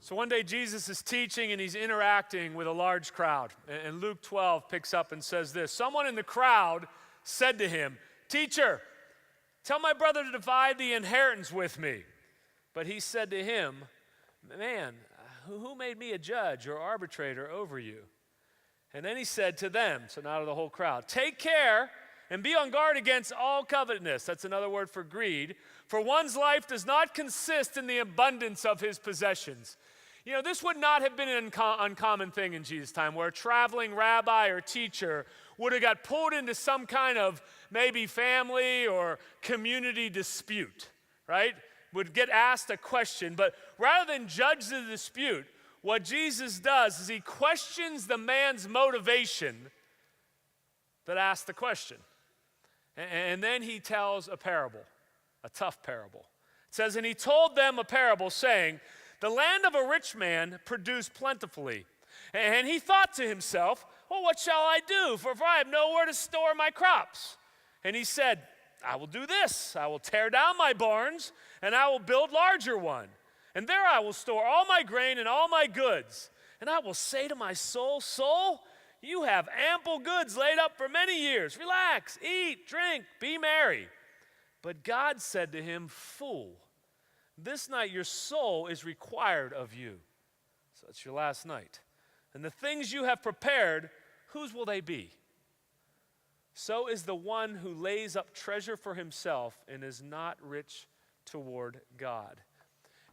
So one day Jesus is teaching and he's interacting with a large crowd. And Luke 12 picks up and says this. Someone in the crowd said to him, "Teacher, tell my brother to divide the inheritance with me." But he said to him, "Man, who made me a judge or arbitrator over you?" And then he said to them, so now to the whole crowd, "Take care and be on guard against all covetousness." That's another word for greed. "For one's life does not consist in the abundance of his possessions." You know, this would not have been an uncommon thing in Jesus' time, where a traveling rabbi or teacher would have got pulled into some kind of maybe family or community dispute, right? Would get asked a question, but rather than judge the dispute, what Jesus does is he questions the man's motivation that asked the question. And then he tells a parable, a tough parable. It says, "And he told them a parable, saying, the land of a rich man produced plentifully. And he thought to himself, well, what shall I do? For I have nowhere to store my crops. And he said, I will do this. I will tear down my barns, and I will build larger one. And there I will store all my grain and all my goods. And I will say to my soul, soul, you have ample goods laid up for many years. Relax, eat, drink, be merry. But God said to him, fool, this night your soul is required of you. So it's your last night. And the things you have prepared, whose will they be? So is the one who lays up treasure for himself and is not rich toward God.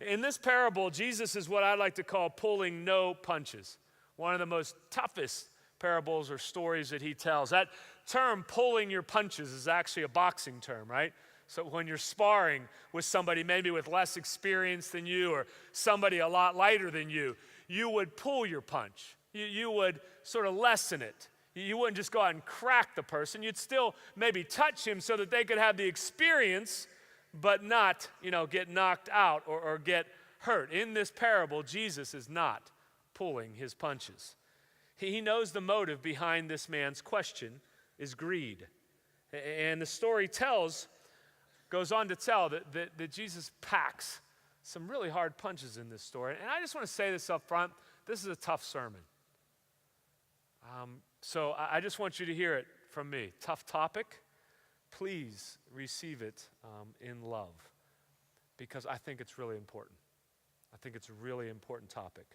In this parable, Jesus is what I like to call pulling no punches. One of the most toughest parables or stories that he tells. That term, pulling your punches, is actually a boxing term, right? So when you're sparring with somebody maybe with less experience than you or somebody a lot lighter than you would pull your punch. You would sort of lessen it. You wouldn't just go out and crack the person. You'd still maybe touch him so that they could have the experience but not, get knocked out or get hurt. In this parable, Jesus is not pulling his punches. He knows the motive behind this man's question is greed. And the story goes on to tell that Jesus packs some really hard punches in this story. And I just want to say this up front. This is a tough sermon. So I just want you to hear it from me. Tough topic. Please receive it in love, because I think it's really important. I think it's a really important topic.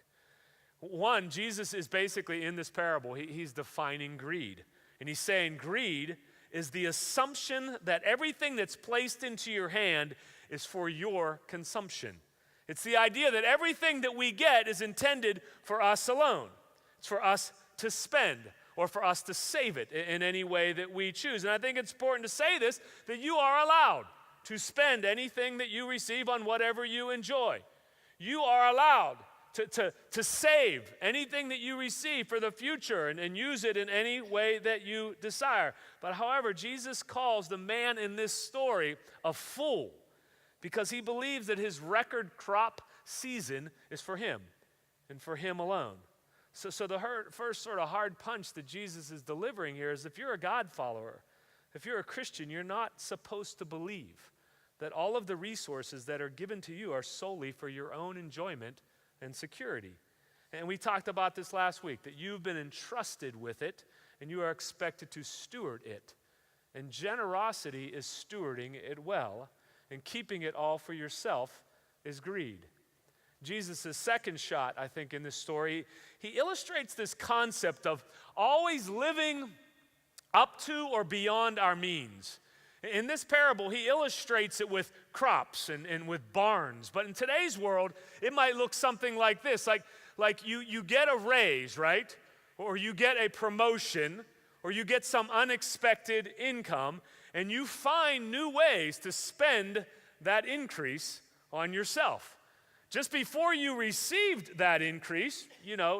One, Jesus is basically in this parable, he's defining greed. And he's saying greed is the assumption that everything that's placed into your hand is for your consumption. It's the idea that everything that we get is intended for us alone. It's for us to spend or for us to save it in any way that we choose. And I think it's important to say this, that you are allowed to spend anything that you receive on whatever you enjoy. You are allowed to save anything that you receive for the future and use it in any way that you desire. But however, Jesus calls the man in this story a fool because he believes that his record crop season is for him and for him alone. So the first sort of hard punch that Jesus is delivering here is if you're a God follower, if you're a Christian, you're not supposed to believe that all of the resources that are given to you are solely for your own enjoyment and security. And we talked about this last week, that you've been entrusted with it and you are expected to steward it. And generosity is stewarding it well, and keeping it all for yourself is greed. Jesus' second shot, I think, in this story, he illustrates this concept of always living up to or beyond our means. In this parable, he illustrates it with crops and with barns. But in today's world, it might look something like this. Like you get a raise, right? Or you get a promotion, or you get some unexpected income, and you find new ways to spend that increase on yourself. Just before you received that increase,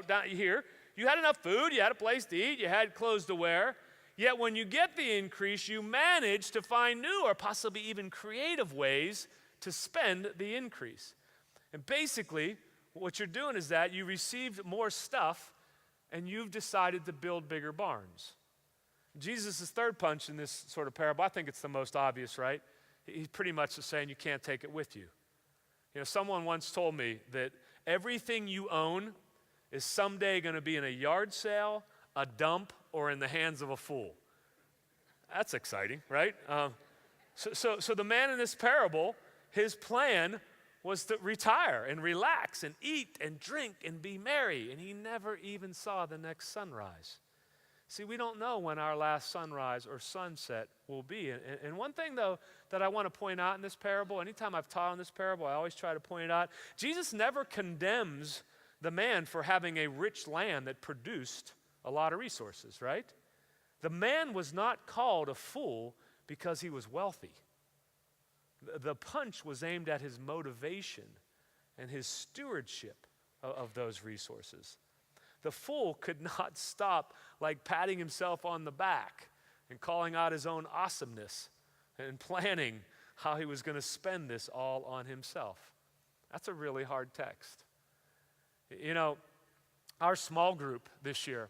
down here, you had enough food, you had a place to eat, you had clothes to wear. Yet when you get the increase, you manage to find new or possibly even creative ways to spend the increase. And basically, what you're doing is that you received more stuff and you've decided to build bigger barns. Jesus' third punch in this sort of parable, I think it's the most obvious, right? He's pretty much saying you can't take it with you. Someone once told me that everything you own is someday going to be in a yard sale, a dump, or in the hands of a fool. That's exciting, right? So the man in this parable, his plan was to retire and relax and eat and drink and be merry, and he never even saw the next sunrise. See, we don't know when our last sunrise or sunset will be. And one thing, though, that I want to point out in this parable, anytime I've taught on this parable, I always try to point it out, Jesus never condemns the man for having a rich land that produced a lot of resources, right? The man was not called a fool because he was wealthy. The punch was aimed at his motivation and his stewardship of those resources. The fool could not stop like patting himself on the back and calling out his own awesomeness and planning how he was going to spend this all on himself. That's a really hard text. You know, our small group this year,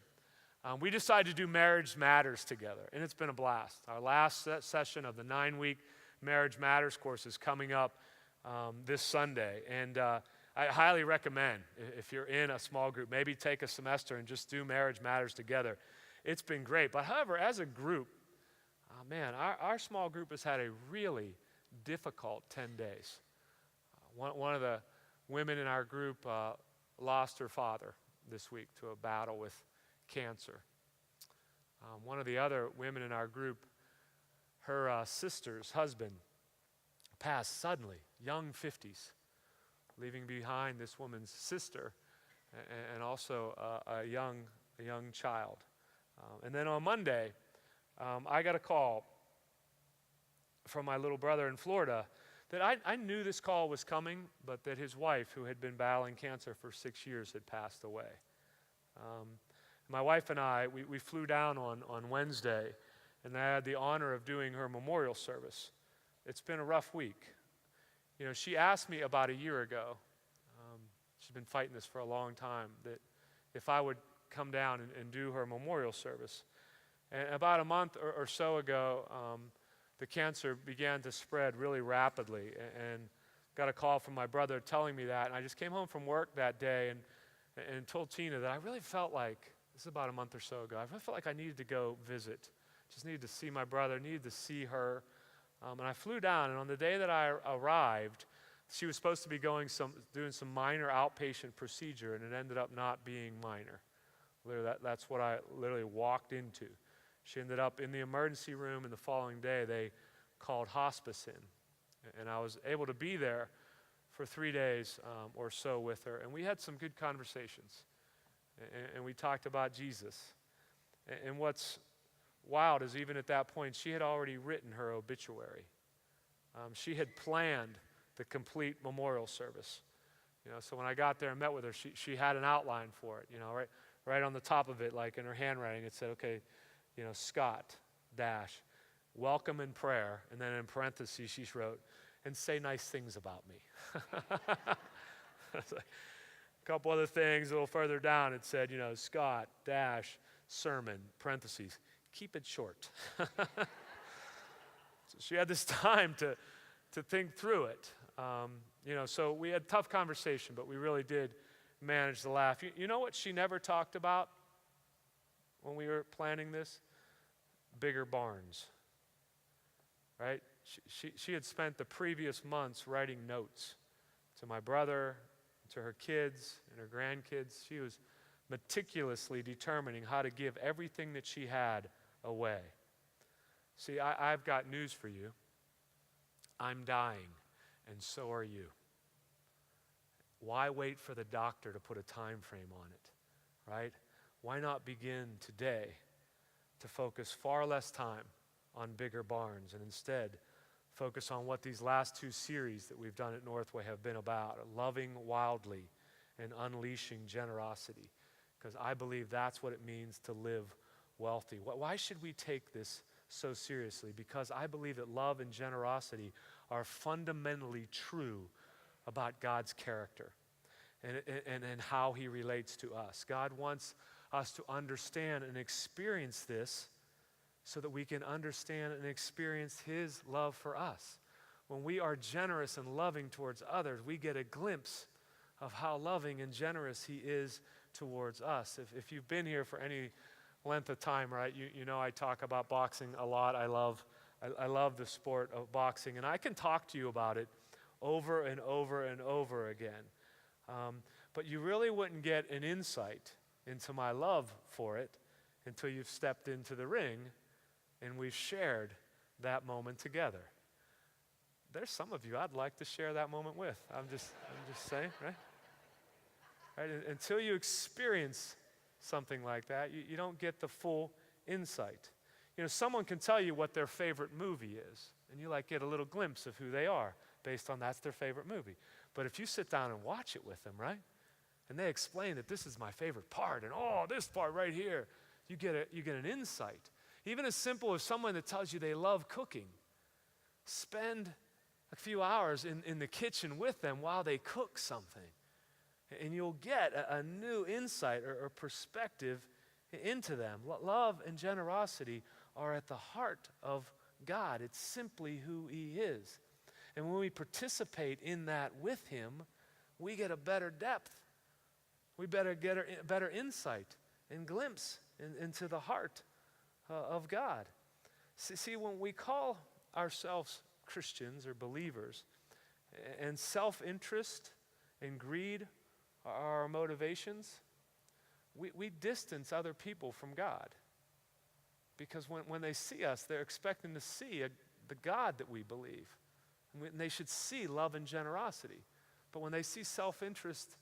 we decided to do Marriage Matters together, and it's been a blast. Our last session of the 9-week Marriage Matters course is coming up this Sunday, and I highly recommend, if you're in a small group, maybe take a semester and just do Marriage Matters together. It's been great. But however, as a group, our small group has had a really difficult 10 days. One of the women in our group lost her father this week to a battle with cancer. One of the other women in our group, her sister's husband passed suddenly, young 50s, leaving behind this woman's sister and also a young child. And then on Monday, I got a call from my little brother in Florida that I knew this call was coming, but that his wife, who had been battling cancer for 6 years, had passed away. My wife and I, we flew down on Wednesday, and I had the honor of doing her memorial service. It's been a rough week. You know, she asked me about a year ago, she's been fighting this for a long time, that if I would come down and do her memorial service. And about a month or so ago, the cancer began to spread really rapidly, and got a call from my brother telling me that. And I just came home from work that day and told Tina that I really felt like, this is about a month or so ago, I really felt like I needed to go visit. Just needed to see my brother, needed to see her. And I flew down, and on the day that I arrived, she was supposed to be doing some minor outpatient procedure, and it ended up not being minor. Literally, that's what I literally walked into. She ended up in the emergency room, and the following day they called hospice in. And I was able to be there for 3 days or so with her, and we had some good conversations. And we talked about Jesus. And what's wild is even at that point, she had already written her obituary. She had planned the complete memorial service. You know, so when I got there and met with her, she had an outline for it. You know, right on the top of it, like in her handwriting, it said, okay, you know, Scott dash, welcome in prayer, and then in parentheses she wrote, and say nice things about me. A couple other things a little further down, it said, you know, Scott dash sermon parentheses, keep it short. So she had this time to think through it. You know, so we had tough conversation, but we really did manage to laugh. You know what she never talked about when we were planning this? Bigger barns, right? She had spent the previous months writing notes to my brother, to her kids and her grandkids. She was meticulously determining how to give everything that she had away. See, I've got news for you. I'm dying, and so are you. Why wait for the doctor to put a time frame on it, right? Why not begin today to focus far less time on bigger barns and instead focus on what these last 2 series that we've done at Northway have been about, loving wildly and unleashing generosity, because I believe that's what it means to live wealthy. Why should we take this so seriously? Because I believe that love and generosity are fundamentally true about God's character and how he relates to us. God wants us to understand and experience this so that we can understand and experience his love for us. When we are generous and loving towards others, we get a glimpse of how loving and generous he is towards us. If you've been here for any length of time, right, you know I talk about boxing a lot. I love the sport of boxing, and I can talk to you about it over and over and over again. But you really wouldn't get an insight into my love for it until you've stepped into the ring and we've shared that moment together. There's some of you I'd like to share that moment with. I'm just saying, right? Right? Until you experience something like that, you don't get the full insight. You know, someone can tell you what their favorite movie is, and you like get a little glimpse of who they are based on that's their favorite movie. But if you sit down and watch it with them, right? And they explain that this is my favorite part, and this part right here, you get an insight. Even as simple as someone that tells you they love cooking. Spend a few hours in the kitchen with them while they cook something. And you'll get a new insight or perspective into them. Love and generosity are at the heart of God. It's simply who he is. And when we participate in that with him, we get a better depth. We better get a better insight and glimpse into the heart of God. See, when we call ourselves Christians or believers, and self-interest and greed are our motivations, we distance other people from God. Because when they see us, they're expecting to see the God that we believe. And they should see love and generosity. But when they see self-interest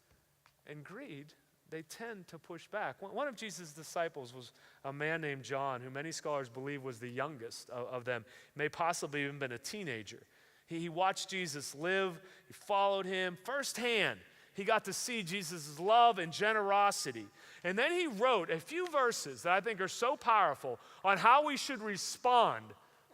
and greed, they tend to push back. One of Jesus' disciples was a man named John, who many scholars believe was the youngest of them. May possibly even been a teenager. He watched Jesus live. He followed him firsthand. He got to see Jesus' love and generosity. And then he wrote a few verses that I think are so powerful on how we should respond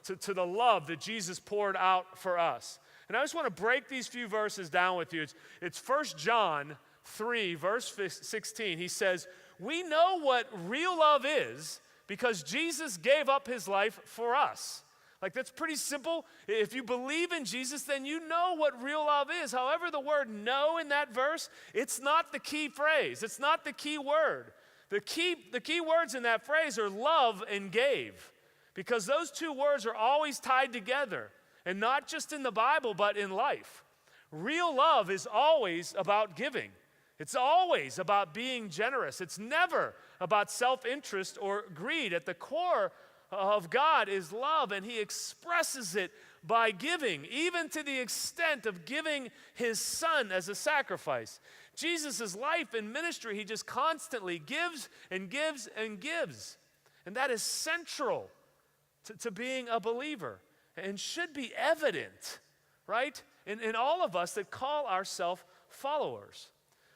to the love that Jesus poured out for us. And I just want to break these few verses down with you. It's 1 John 3, verse 16. He says, we know what real love is because Jesus gave up his life for us. Like, that's pretty simple. If you believe in Jesus, then you know what real love is. However, the word know in that verse, it's not the key phrase. It's not the key word. The key words in that phrase are love and gave, because those two words are always tied together, and not just in the Bible, but in life. Real love is always about giving. It's always about being generous. It's never about self-interest or greed. At the core of God is love, and he expresses it by giving, even to the extent of giving his son as a sacrifice. Jesus' life and ministry, he just constantly gives and gives and gives. And that is central to being a believer and should be evident, right, in all of us that call ourselves followers.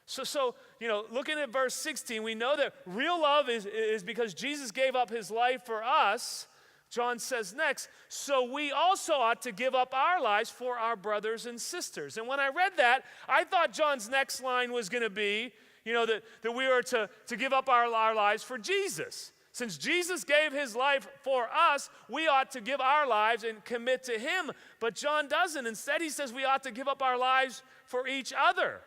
So, looking at verse 16, we know that real love is because Jesus gave up his life for us. John says next, so we also ought to give up our lives for our brothers and sisters. And when I read that, I thought John's next line was going to be, that we are to give up our lives for Jesus. Since Jesus gave his life for us, we ought to give our lives and commit to him. But John doesn't. Instead, he says we ought to give up our lives for each other.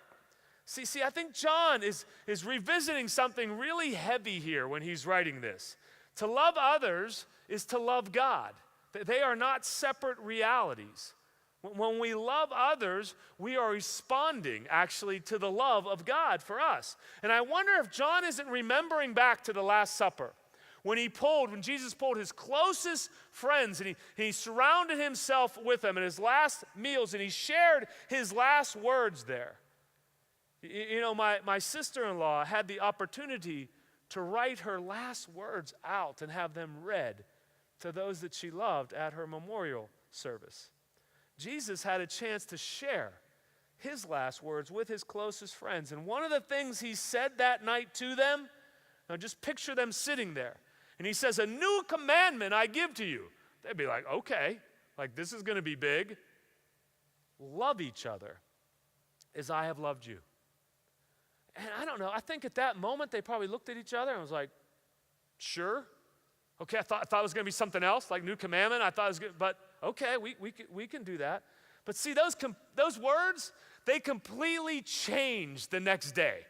See, I think John is revisiting something really heavy here when he's writing this. To love others is to love God. They are not separate realities. When we love others, we are responding actually to the love of God for us. And I wonder if John isn't remembering back to the Last Supper, when Jesus pulled his closest friends and he surrounded himself with them in his last meals, and he shared his last words there. My sister-in-law had the opportunity to write her last words out and have them read to those that she loved at her memorial service. Jesus had a chance to share his last words with his closest friends. And one of the things he said that night to them, now just picture them sitting there. And he says, a new commandment I give to you. They'd be like, okay, like this is going to be big. Love each other as I have loved you. And I don't know, I think at that moment they probably looked at each other and was like, sure. Okay, I thought it was going to be something else, like new commandment. I thought it was good, but okay, we can do that. But see, those words, they completely changed the next day.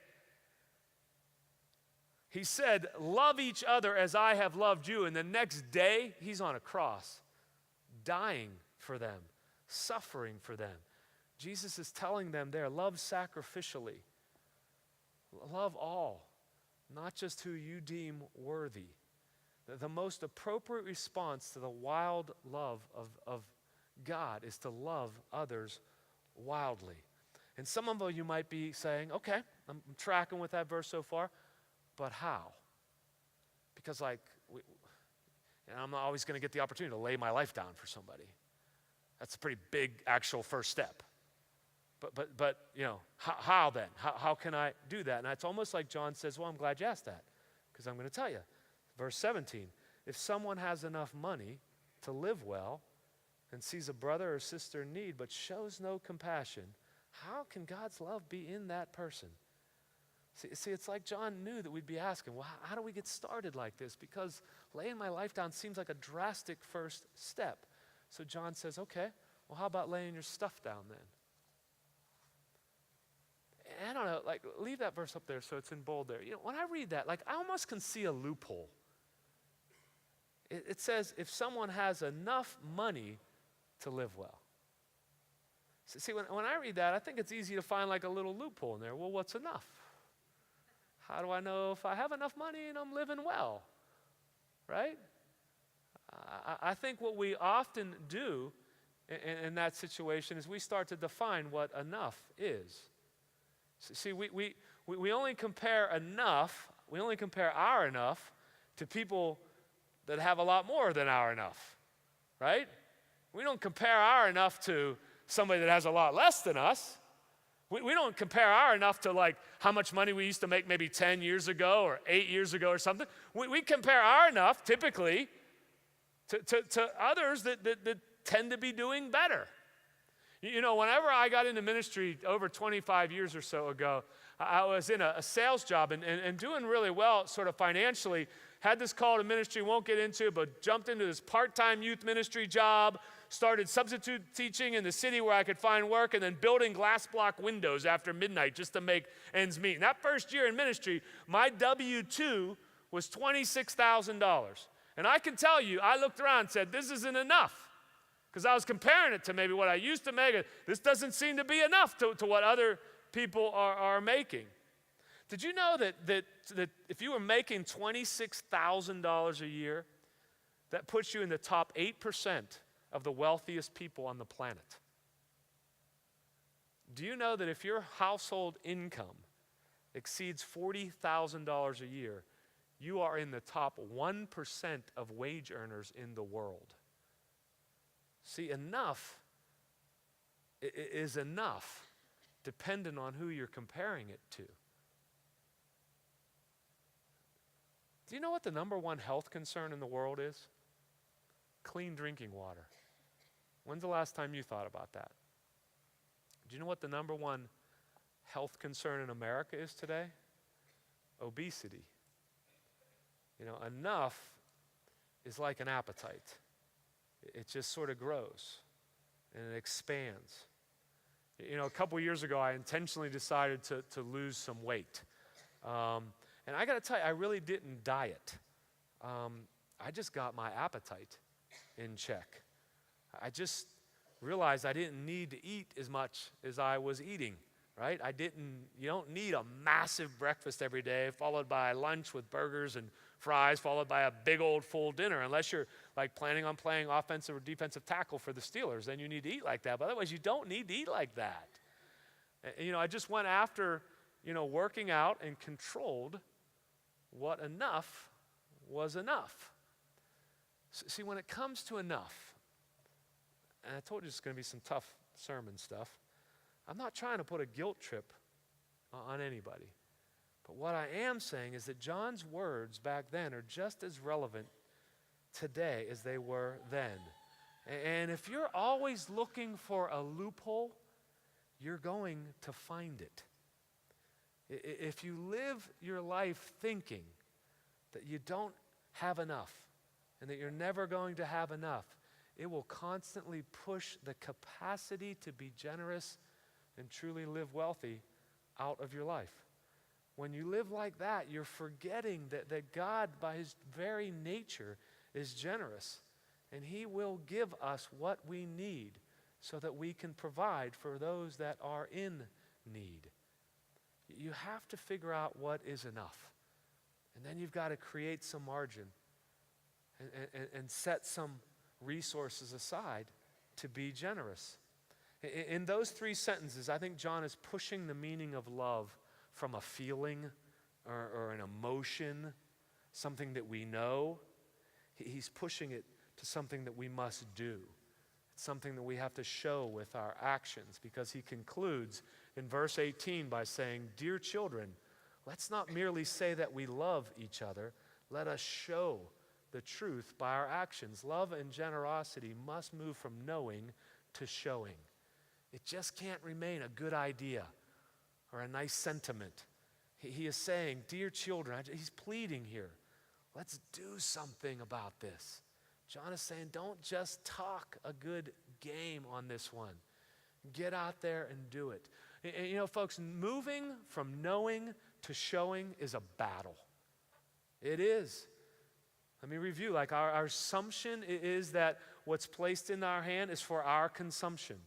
He said, love each other as I have loved you. And the next day, he's on a cross, dying for them, suffering for them. Jesus is telling them there, love sacrificially. Love all, not just who you deem worthy. The most appropriate response to the wild love of God is to love others wildly. And some of you might be saying, okay, I'm tracking with that verse so far, but how? Because and I'm not always going to get the opportunity to lay my life down for somebody. That's a pretty big actual first step. But how then? How can I do that? And it's almost like John says, well, I'm glad you asked that, because I'm going to tell you. Verse 17, if someone has enough money to live well and sees a brother or sister in need but shows no compassion, how can God's love be in that person? See, it's like John knew that we'd be asking, well, how do we get started like this? Because laying my life down seems like a drastic first step. So John says, okay, well, how about laying your stuff down then? I don't know, leave that verse up there so it's in bold there. When I read that, I almost can see a loophole. It says, if someone has enough money to live well. See, when I read that, I think it's easy to find a little loophole in there. Well, what's enough? How do I know if I have enough money and I'm living well? Right? I think what we often do in that situation is we start to define what enough is. See, we only compare enough, we only compare our enough to people that have a lot more than our enough, right? We don't compare our enough to somebody that has a lot less than us. We don't compare our enough to how much money we used to make maybe 10 years ago or 8 years ago or something. We compare our enough typically to others that tend to be doing better. Whenever I got into ministry over 25 years or so ago, I was in a sales job and doing really well sort of financially. Had this call to ministry, won't get into it, but jumped into this part-time youth ministry job, started substitute teaching in the city where I could find work, and then building glass block windows after midnight just to make ends meet. And that first year in ministry, my W-2 was $26,000. And I can tell you, I looked around and said, this isn't enough. Because I was comparing it to maybe what I used to make. This doesn't seem to be enough to what other people are making. Did you know that if you were making $26,000 a year, that puts you in the top 8% of the wealthiest people on the planet? Do you know that if your household income exceeds $40,000 a year, you are in the top 1% of wage earners in the world? See, enough is enough, dependent on who you're comparing it to. Do you know what the number one health concern in the world is? Clean drinking water. When's the last time you thought about that? Do you know what the number one health concern in America is today? Obesity. Enough is like an appetite. It just sort of grows and it expands. A couple years ago, I intentionally decided to lose some weight. And I got to tell you, I really didn't diet. I just got my appetite in check. I just realized I didn't need to eat as much as I was eating, right? You don't need a massive breakfast every day, followed by lunch with burgers and fries, followed by a big old full dinner, unless you're planning on playing offensive or defensive tackle for the Steelers. Then you need to eat like that. But otherwise, you don't need to eat like that. I just went after, working out and controlled what enough was enough. See, when it comes to enough, and I told you it's going to be some tough sermon stuff, I'm not trying to put a guilt trip on anybody. But what I am saying is that John's words back then are just as relevant today as they were then. And if you're always looking for a loophole, you're going to find it. If you live your life thinking that you don't have enough and that you're never going to have enough, it will constantly push the capacity to be generous and truly live wealthy out of your life. When you live like that, you're forgetting that God, by his very nature, is generous. And he will give us what we need so that we can provide for those that are in need. You have to figure out what is enough. And then you've got to create some margin and set some resources aside to be generous. In those three sentences, I think John is pushing the meaning of love from a feeling or an emotion, something that we know. He's pushing it to something that we must do. It's something that we have to show with our actions, because he concludes in verse 18 by saying, "Dear children, let's not merely say that we love each other. Let us show the truth by our actions." Love and generosity must move from knowing to showing. It just can't remain a good idea or a nice sentiment. He is saying, dear children, he's pleading here, let's do something about this. John is saying, don't just talk a good game on this one. Get out there and do it. And, you know, folks, moving from knowing to showing is a battle. It is. Let me review. Like our assumption is that what's placed in our hand is for our consumption.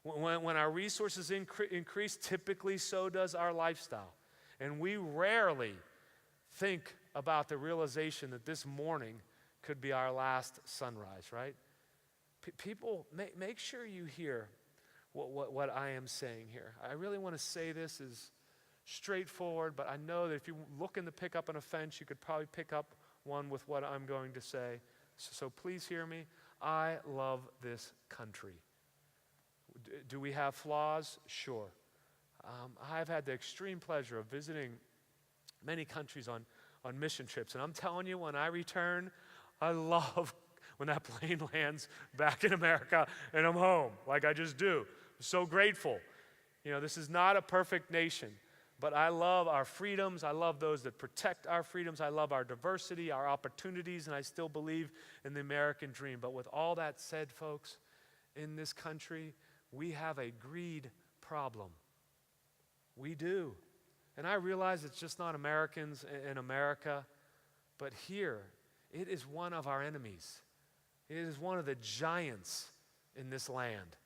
When our resources increase, typically so does our lifestyle. And we rarely think about the realization that this morning could be our last sunrise, right? People, make sure you hear what I am saying here. I really want to say this as straightforward, but I know that if you're looking to pick up an offense, you could probably pick up one with what I'm going to say. So please hear me. I love this country. Do we have flaws? Sure. I've had the extreme pleasure of visiting many countries on mission trips, and I'm telling you, when I return, I love when that plane lands back in America and I'm home, like I just do. I'm so grateful. You know, this is not a perfect nation, but I love our freedoms. I love those that protect our freedoms. I love our diversity, our opportunities, and I still believe in the American dream. But with all that said, folks, in this country, we have a greed problem. We do. And I realize it's just not Americans in America, but here, it is one of our enemies. It is one of the giants in this land.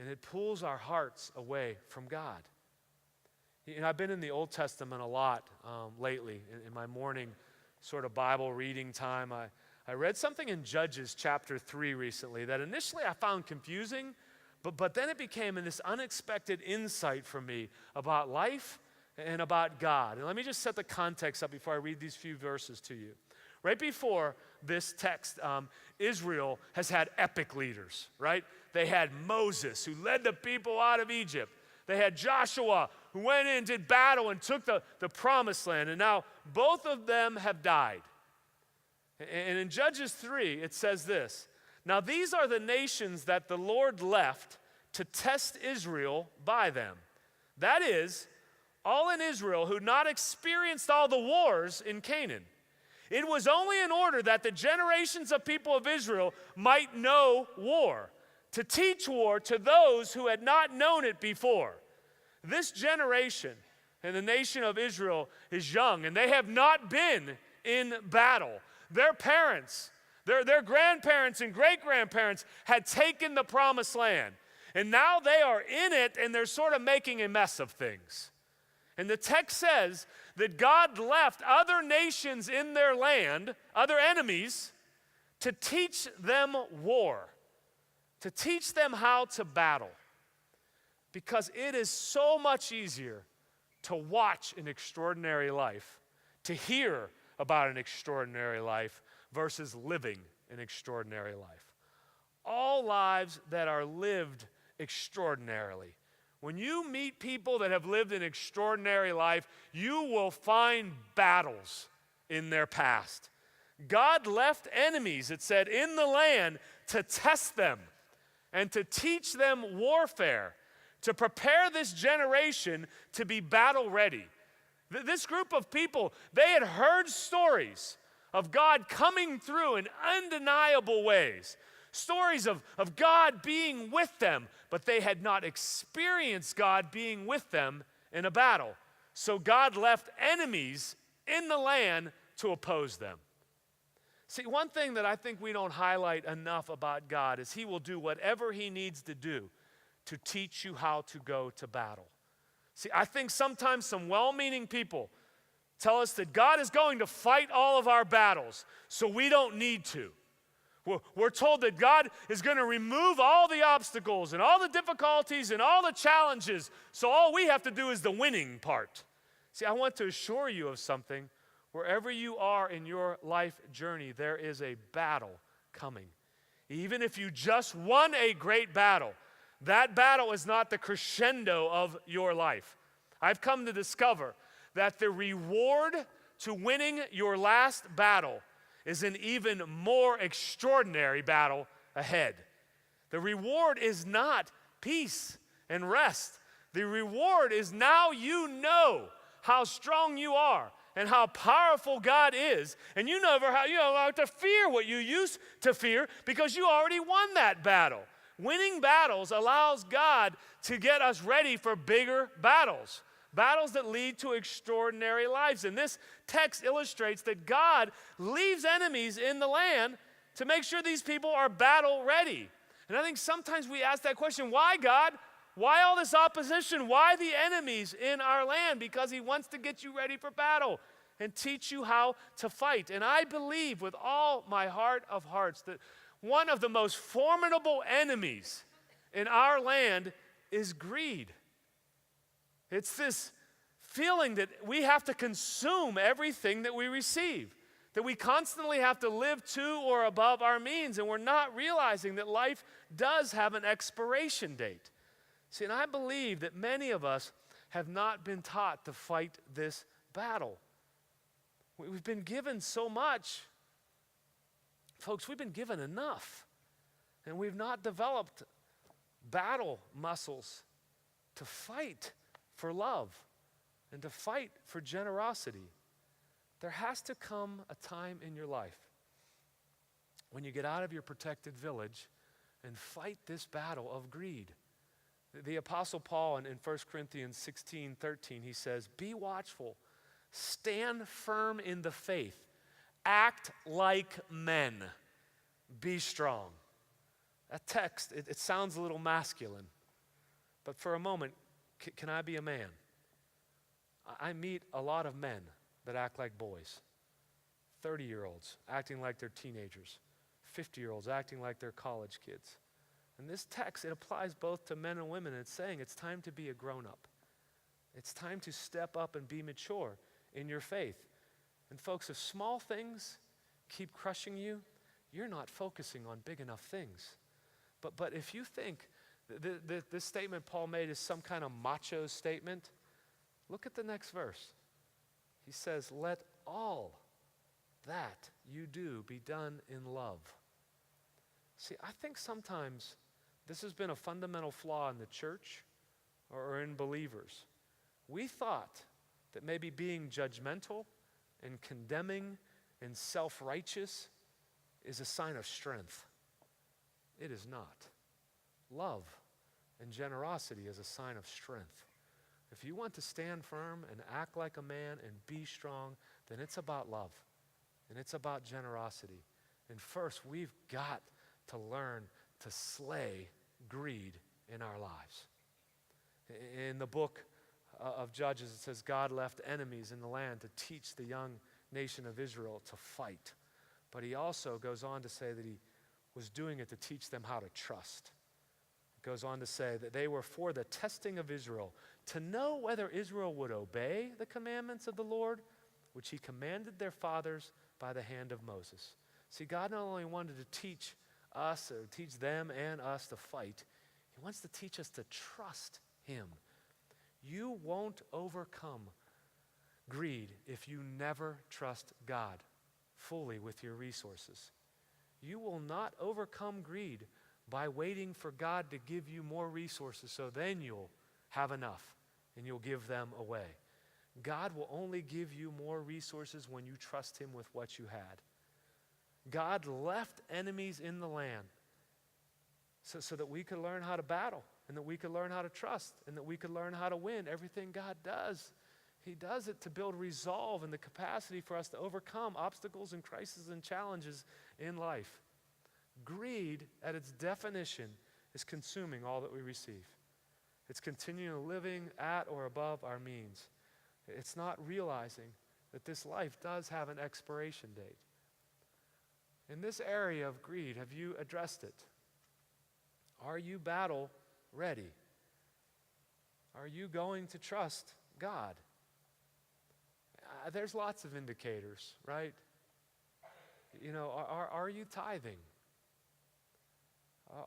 And it pulls our hearts away from God. You know, I've been in the Old Testament a lot lately. In my morning sort of Bible reading time, I read something in Judges chapter 3 recently that initially I found confusing, but then it became this unexpected insight for me about life and about God. And let me just set the context up before I read these few verses to you. Right before this text, Israel has had epic leaders, right? They had Moses, who led the people out of Egypt. They had Joshua, who went in, did battle, and took the promised land. And now both of them have died. And in Judges 3, it says this: "Now these are the nations that the Lord left to test Israel by them. That is, all in Israel who not experienced all the wars in Canaan. It was only in order that the generations of people of Israel might know war, to teach war to those who had not known it before. This generation and the nation of Israel is young, and they have not been in battle. Their parents, their grandparents and great-grandparents had taken the promised land, and now they are in it, and they're sort of making a mess of things." And the text says that God left other nations in their land, other enemies, to teach them war, to teach them how to battle. Because it is so much easier to watch an extraordinary life, to hear about an extraordinary life, versus living an extraordinary life. All lives that are lived extraordinarily. When you meet people that have lived an extraordinary life, you will find battles in their past. God left enemies, it said, in the land to test them and to teach them warfare, to prepare this generation to be battle ready. This group of people, they had heard stories of God coming through in undeniable ways. Stories of God being with them, but they had not experienced God being with them in a battle. So God left enemies in the land to oppose them. See, one thing that I think we don't highlight enough about God is he will do whatever he needs to do to teach you how to go to battle. See, I think sometimes some well-meaning people tell us that God is going to fight all of our battles, so we don't need to. We're told that God is going to remove all the obstacles and all the difficulties and all the challenges, so all we have to do is the winning part. See, I want to assure you of something. Wherever you are in your life journey, there is a battle coming. Even if you just won a great battle, that battle is not the crescendo of your life. I've come to discover that the reward to winning your last battle is an even more extraordinary battle ahead. The reward is not peace and rest. The reward is now you know how strong you are and how powerful God is, and you don't have to fear what you used to fear because you already won that battle. Winning battles allows God to get us ready for bigger battles. Battles that lead to extraordinary lives. And this text illustrates that God leaves enemies in the land to make sure these people are battle ready. And I think sometimes we ask that question, why God? Why all this opposition? Why the enemies in our land? Because he wants to get you ready for battle and teach you how to fight. And I believe with all my heart of hearts that one of the most formidable enemies in our land is greed. It's this feeling that we have to consume everything that we receive, that we constantly have to live to or above our means, and we're not realizing that life does have an expiration date. See, and I believe that many of us have not been taught to fight this battle. We've been given so much. Folks, we've been given enough, and we've not developed battle muscles to fight for love and to fight for generosity. There has to come a time in your life when you get out of your protected village and fight this battle of greed. The Apostle Paul in 1 Corinthians 16:13, he says, "Be watchful, stand firm in the faith, act like men, be strong." That text, it sounds a little masculine, but for a moment, can I be a man? I meet a lot of men that act like boys. 30-year-olds acting like they're teenagers. 50-year-olds acting like they're college kids. And this text, it applies both to men and women. It's saying it's time to be a grown-up. It's time to step up and be mature in your faith. And folks, if small things keep crushing you, you're not focusing on big enough things. But if you think this statement Paul made is some kind of macho statement, look at the next verse. He says, "Let all that you do be done in love." See, I think sometimes this has been a fundamental flaw in the church or in believers. We thought that maybe being judgmental and condemning and self-righteous is a sign of strength. It is not. Love and generosity is a sign of strength. If you want to stand firm and act like a man and be strong, then it's about love and it's about generosity. And first, we've got to learn to slay greed in our lives. In the book of Judges, it says God left enemies in the land to teach the young nation of Israel to fight. But he also goes on to say that he was doing it to teach them how to trust. It goes on to say that they were for the testing of Israel, to know whether Israel would obey the commandments of the Lord, which he commanded their fathers by the hand of Moses. See, God not only wanted to teach us, or teach them and us to fight, he wants to teach us to trust him. You won't overcome greed if you never trust God fully with your resources. You will not overcome greed by waiting for God to give you more resources so then you'll have enough and you'll give them away. God will only give you more resources when you trust him with what you had. God left enemies in the land so that we could learn how to battle, and that we could learn how to trust, and that we could learn how to win. Everything God does, he does it to build resolve and the capacity for us to overcome obstacles and crises and challenges in life. Greed, at its definition, is consuming all that we receive. It's continuing living at or above our means. It's not realizing that this life does have an expiration date. In this area of greed, have you addressed it? Are you battle ready? Are you going to trust God? There's lots of indicators, right? You know, are you tithing?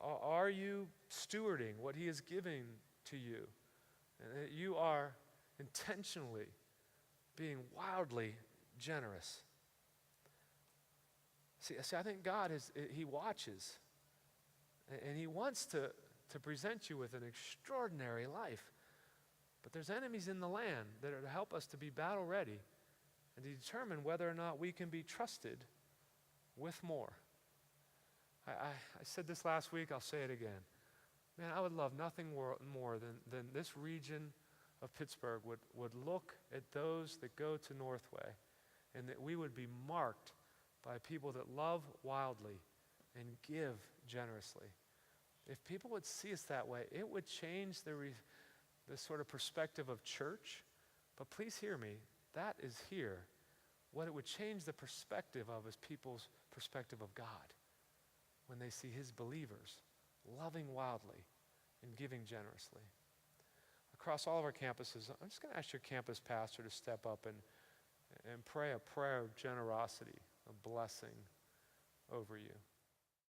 Are you stewarding what he is giving to you? And that you are intentionally being wildly generous. See, I think God he watches, and he wants to present you with an extraordinary life. But there's enemies in the land that are to help us to be battle ready and to determine whether or not we can be trusted with more. I said this last week, I'll say it again. Man, I would love nothing more than this region of Pittsburgh would look at those that go to Northway, and that we would be marked by people that love wildly and give generously. If people would see us that way, it would change the sort of perspective of church. But please hear me, that is here. What it would change the perspective of is people's perspective of God when they see his believers loving wildly and giving generously. Across all of our campuses, I'm just going to ask your campus pastor to step up and pray a prayer of generosity, a blessing over you.